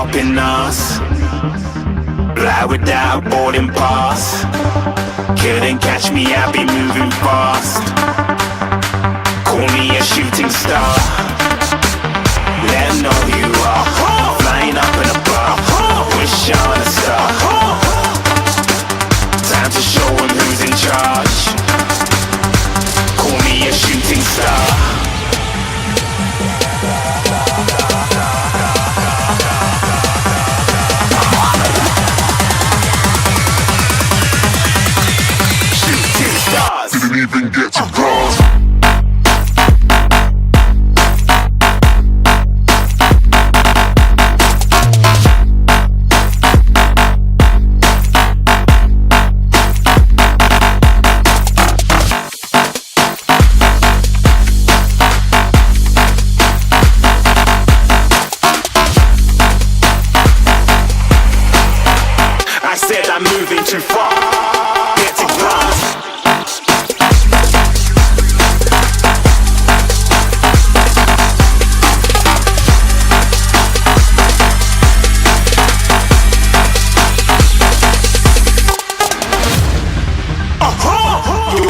stopping us. Fly without a boarding pass. Couldn't catch me, I'll be moving fast. Call me a shooting star. Let 'em know who you are. Flying up in a bar. Wish on a star. Time to show 'em who's in charge. Call me a shooting star. Didn't even get to cross. I said I'm moving too far. Get to glass.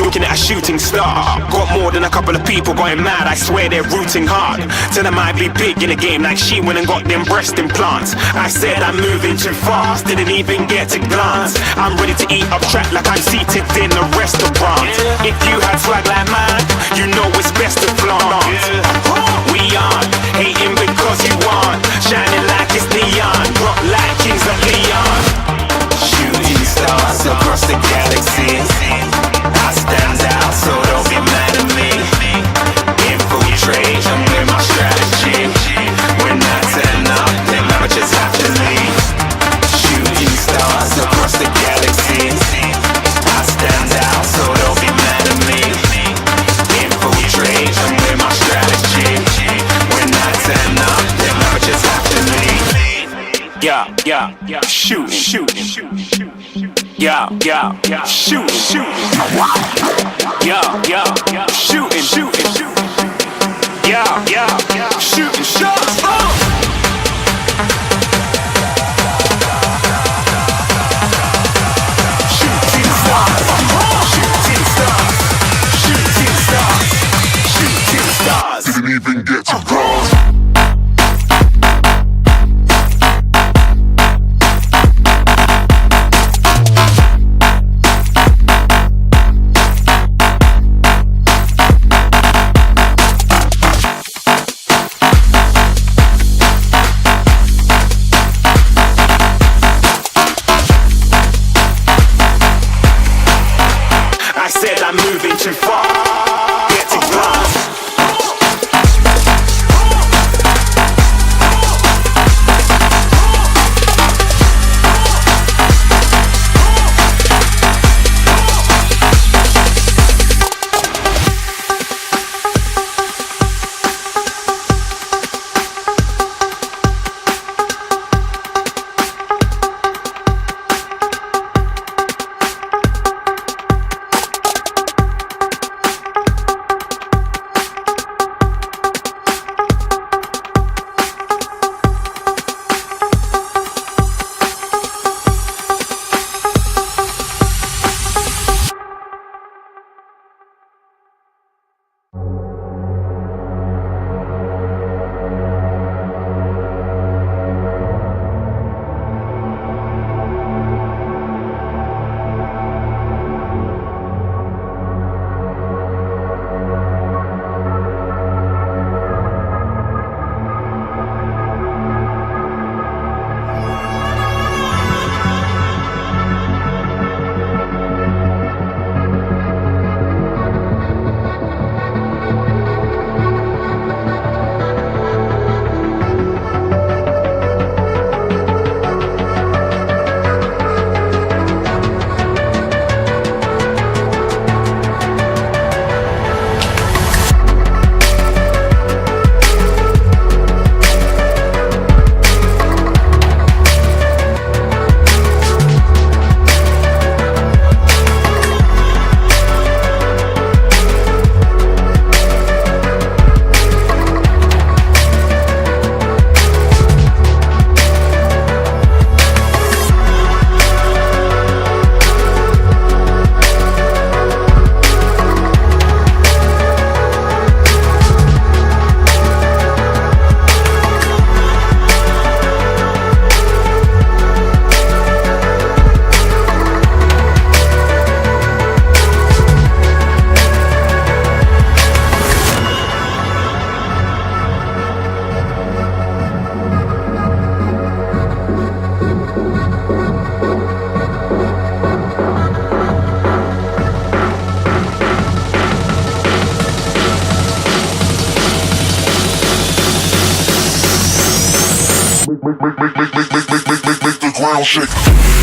Looking at a shooting star. Got more than a couple of people going mad, I swear they're rooting hard. Tell them I'd be big in the game like she went and got them breast implants. I said I'm moving too fast, didn't even get a glance. I'm ready to eat up track like I'm seated in a restaurant. If you had swag like mine, you know it's best to flaunt. We aren't hating because you aren't shining like it's neon, rock like kings of Leon. Shooting stars across the galaxy. I stand out, so don't be mad at me. Infiltrate, I'm with my strategy. When I turn up, then I just have to leave. Shooting stars across the galaxy. I stand out, so don't be mad at me. Infiltrate, I'm with my strategy. When I turn up, then I just have to leave. Yeah, shoot, shoot. Yeah, shoot, shoot. Yeah, shooting, shooting. Yeah, shooting shots. Shooting stars, shooting stars, shooting stars, shooting stars. Didn't even get to cross. I'm moving too far. Get to glass. ground shake.